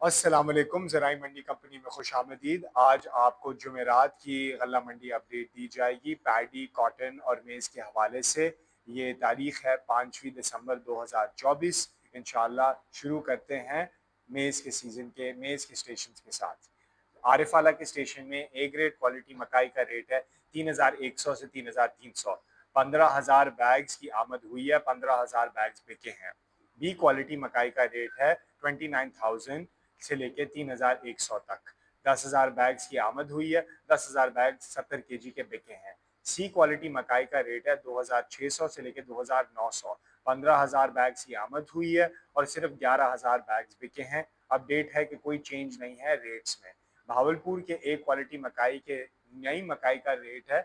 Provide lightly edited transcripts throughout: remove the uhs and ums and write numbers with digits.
अस्सलाम वालेकुम। ज़राई मंडी कंपनी में खुशामदीद। आज आपको जुमेरात की गल्ला मंडी अपडेट दी जाएगी पैडी, कॉटन और मेज़ के हवाले से। ये तारीख है 5वीं दिसंबर 2024। इंशाअल्लाह शुरू करते हैं मेज़ के स्टेशन के साथ। आरिफाला के स्टेशन में ए ग्रेड क्वालिटी मकाई का रेट है 3100 से 3300। 15,000 बैग्स की आमद हुई है, 15,000 बैग्स बिके हैं। बी क्वालिटी मकाई का रेट है 29,000 से लेके 3,100 तक। 10,000 बैग्स की आमद हुई है, 10,000 बैग 70 केजी के बिके हैं। सी क्वालिटी मकाई का रेट है 2,600 से लेके 2,900। 15,000 बैग्स की आमद हुई है और सिर्फ 11,000 बैग्स बिके हैं। अपडेट है कि कोई चेंज नहीं है रेट्स में। भावलपुर के ए क्वालिटी मकाई के नई मकाई का रेट है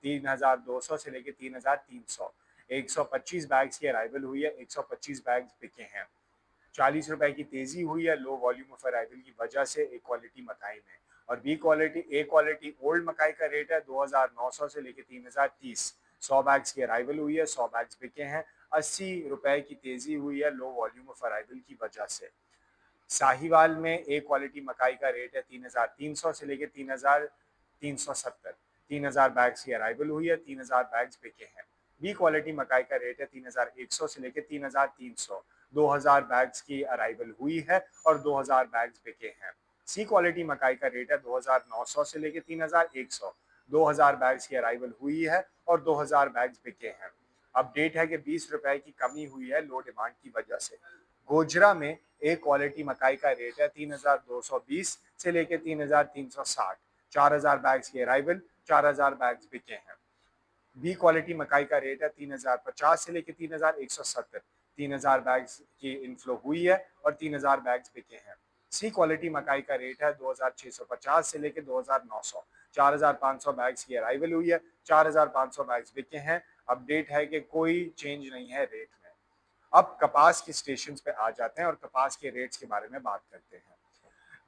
3,200 से लेके 3,300। 125 बैग्स की अराइवल हुई है, 125 बैग्स बिके हैं। 40 रुपए की तेजी हुई है लो वॉल्यूम ऑफ अराइवल की वजह से ए क्वालिटी मकाई में। और ए क्वालिटी ओल्ड मकाई का रेट है 2,900 से लेके 3,030। 100 बैग्स की अराइवल हुई है, 100 बैग्स बिके हैं। 80 रुपए की तेजी हुई है लो वॉल्यूम ऑफ अराइवल की वजह से। साहिवाल में ए क्वालिटी मकाई का रेट है 3,300 से लेके 3,370। 3,000 बैग्स की अराइवल हुई है, 3,000 बैग्स बिके हैं। बी क्वालिटी मकाई का रेट है 3,100 से लेके 3,300। 2,000 बैग्स की अराइवल हुई है और 2,000 बैग्स बिके हैं। सी क्वालिटी मकाई का रेट है 2,900 से लेके 3,100। 2,000 बैग्स की अराइवल हुई है और 2,000 बैग्स बिके हैं। अपडेट है कि 20 रुपए की कमी हुई है लो डिमांड की वजह से। गोजरा में ए क्वालिटी मकाई का रेट है 3,220 से लेके 3,360। 4,000 बैग्स की अराइवल, 4,000 बैग्स बिके हैं। बी क्वालिटी मकाई का रेट है 3,050 से लेके 3,170। 3,000 बैग्स की इनफ्लो हुई है और 3,000 बैग्स बिके हैं। सी क्वालिटी मकाई का रेट है 2,650 से लेके 2,900। 4,500 बैग्स की अराइवल हुई है, 4,500 बैग्स बिके हैं। अपडेट है कि कोई चेंज नहीं है रेट में। अब कपास के स्टेशन पे आ जाते हैं और कपास के रेट्स के बारे में बात करते हैं।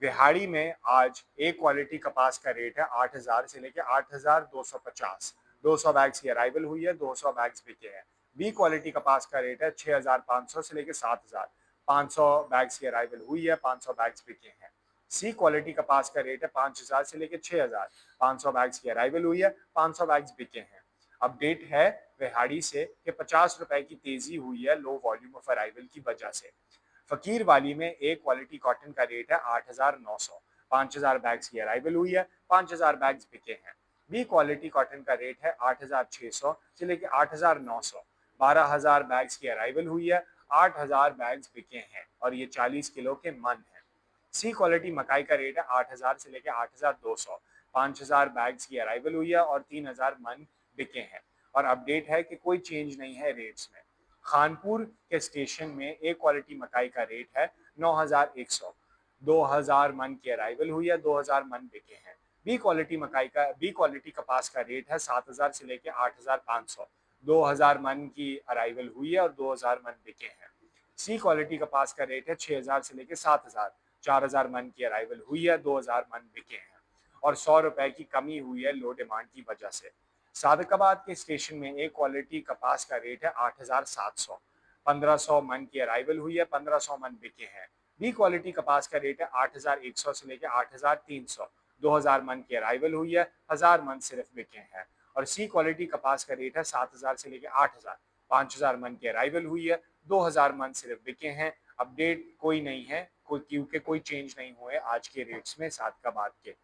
बिहाड़ी में आज ए क्वालिटी कपास का रेट है 8,000 से लेके 8,250। 200 बैग्स की अराइवल हुई है, 200 बैग्स बिके हैं। बी क्वालिटी कपास का रेट है 6,500 से लेके 7,000। 500 बैग्स की अराइवल हुई है, 500 बैग्स बिके हैं। सी क्वालिटी कपास का रेट है 5,000 से लेके 6,000। 500 बैग्स की अराइवल हुई है, 500 बैग्स बिके हैं। अपडेट है बिहाड़ी से कि 50 रुपए की तेजी हुई है लो वॉल्यूम ऑफ अराइवल की वजह से। फकीर वाली में ए क्वालिटी कॉटन का रेट है 8,900। 5,000 बैग्स की अराइवल हुई है, 5,000 बैग्स बिके हैं। बी क्वालिटी कॉटन का रेट है 8,600 से लेकर 8,900। 12,000 बैग्स की अराइवल हुई है, 8,000 बैग्स बिके हैं और ये 40 किलो के मन है। सी क्वालिटी मकाई का रेट है 8,000 से लेकर 8,200। 5,000 बैग्स की अराइवल हुई है और 3,000 मन बिके हैं। और अपडेट है कि कोई चेंज नहीं है रेट्स में। खानपुर के स्टेशन में ए क्वालिटी मकाई का रेट है 9,100। 2,000 मन की अराइवल हुई है, 2,000 मन बिके हैं। बी क्वालिटी कपास का रेट है 7,000 से लेके 8,500। 2,000 मन की अराइवल हुई है और 2,000 मन बिके हैं। सी क्वालिटी कपास का रेट है 6,000 से लेके 7,000। 4,000 मन की अराइवल हुई है, 2,000 मन बिके हैं और 100 रुपए की कमी हुई है लो डिमांड की वजह से। सादकाबाद के स्टेशन में ए क्वालिटी कपास का रेट है 8,700। 1,500 मन की अराइवल हुई है, 1,500 मन बिके हैं। बी क्वालिटी कपास का रेट है 8,100 से लेकर 8,300। 2,000 मन की अराइवल हुई है, 1,000 मन सिर्फ बिके हैं। और सी क्वालिटी कपास का रेट है 7,000 से लेकर 8,000। 5,000 मन की अराइवल हुई है, 2,000 मन सिर्फ बिके हैं। अपडेट कोई नहीं है, क्योंकि कोई चेंज नहीं हुए आज के रेट्स में सादकाबाद के।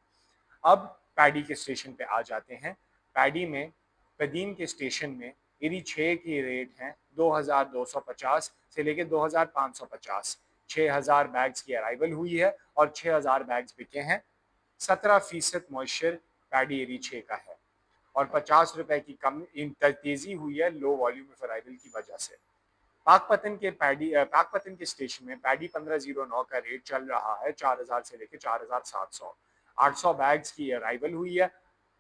अब पैडी के स्टेशन पे आ जाते हैं। पैडी में कदीम के स्टेशन में इरी 6 की रेट हैं 2,250 से लेके 2,550। 6,000 बैग्स की अराइवल हुई है और 6,000 बैग्स बिके हैं। 17% मॉइस्चर पैडी एरी 6 का है और 50 रुपए की कम तेजी हुई है लो वॉल्यूम ऑफ अराइवल की वजह से। पाकपतन के स्टेशन में पैडी 1509 का रेट चल रहा है 4,000 से लेकर 4,700। 800 बैग्स की अराइवल हुई है,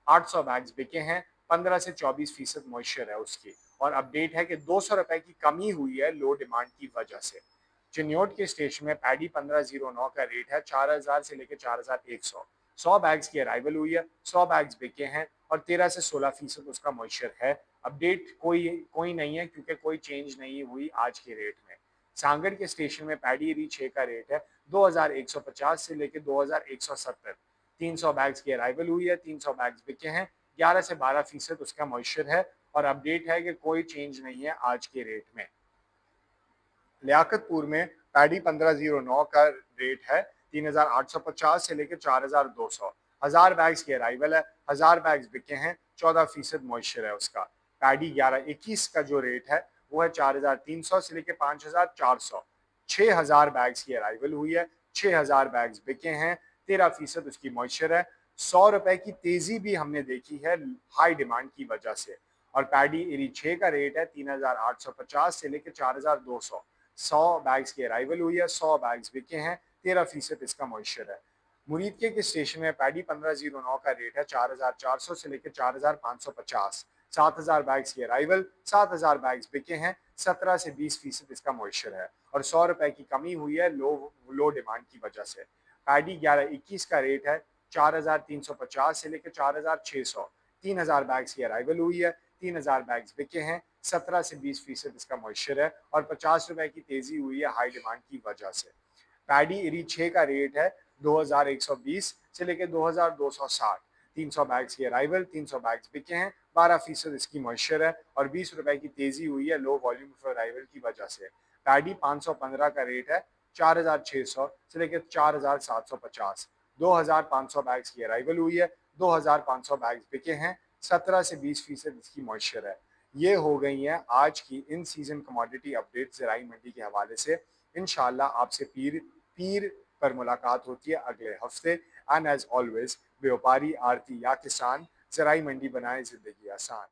800 बैग्स बिके हैं। 15 से 24% मॉइस्चर है उसकी। और अपडेट है कि 200 रुपए की कमी हुई है लो डिमांड की वजह से। चिन्योट के स्टेशन में पैडी 1509 का रेट है 4,000 से लेकर 4,100। 100 बैग्स की अराइवल हुई है, 100 बैग्स बिके हैं और 13 से 16% उसका मॉइस्चर है। अपडेट कोई नहीं है क्योंकि कोई चेंज नहीं हुई आज के रेट में। सांगड़ के स्टेशन में पैडी एरी 6 का रेट है 2150 से लेकर 2170। 300 बैग्स की अराइवल हुई है, 300 बैग्स बिके हैं, 11 से 12% उसका मॉइस्चर है और अपडेट है कि कोई चेंज नहीं है आज के रेट में। लियाकतपुर में पैडी 1509 का रेट है 3850 से लेकर 4200। 1000 बैग्स की अराइवल है, 1000 बैग्स बिके हैं, 14% मॉइस्चर है उसका। पैडी 1121 का जो रेट है वो है 4300 से लेकर 5400। 6000 बैग्स की अराइवल हुई है, 6000 बैग्स बिके हैं, 13% उसकी मॉइस्चर है। 100 रुपए की तेजी भी हमने देखी है हाई डिमांड की वजह से। और पैडी एरी 6 का रेट है 3850 से लेकर 4200। 100 बैग्स की अराइवल हुई है, 100 बैग्स बिके हैं, 13% इसका मॉइस्चर है। मुरीदके के स्टेशन में पैडी 1509 का रेट है 4400 से लेकर 4550। 7000 बैग्स की अराइवल, 7000 बैग्स बिके हैं, 17 से 20% इसका मॉइस्चर है और 100 रुपए की कमी हुई है लो डिमांड की वजह से। पैडी 1121 का रेट है 4350 से लेकर 4600। 3000 बैग्स की अराइवल हुई है, 3000 बैग्स बिके हैं, 17 से 20% इसका मॉइस्चर है और 50 रुपए की तेजी हुई है हाई डिमांड की वजह से। पैडी एरी 6 का रेट है 2120 से लेकर 2260। 300 बैग्स की अराइवल, 300 बैग्स बिके हैं, 12% इसकी मॉइस्चर है और 20 रुपए की तेजी हुई है लो वॉल्यूम ऑफ अराइवल की वजह से। पैडी 515 का रेट है 4600 से लेकर 4750। 2500 बैग्स की अराइवल हुई है, 2500 बैग्स बिके हैं, 17 से 20% इसकी मॉइस्चर है। ये हो गई हैं आज की इन सीजन कमोडिटी अपडेट ज़राई मंडी के हवाले से। इंशाल्लाह आपसे पीर पीर पर मुलाकात होती है अगले हफ्ते। एंड एज ऑलवेज व्यापारी, आरती या किसान, ज़राई मंडी बनाए ज़िंदगी आसान।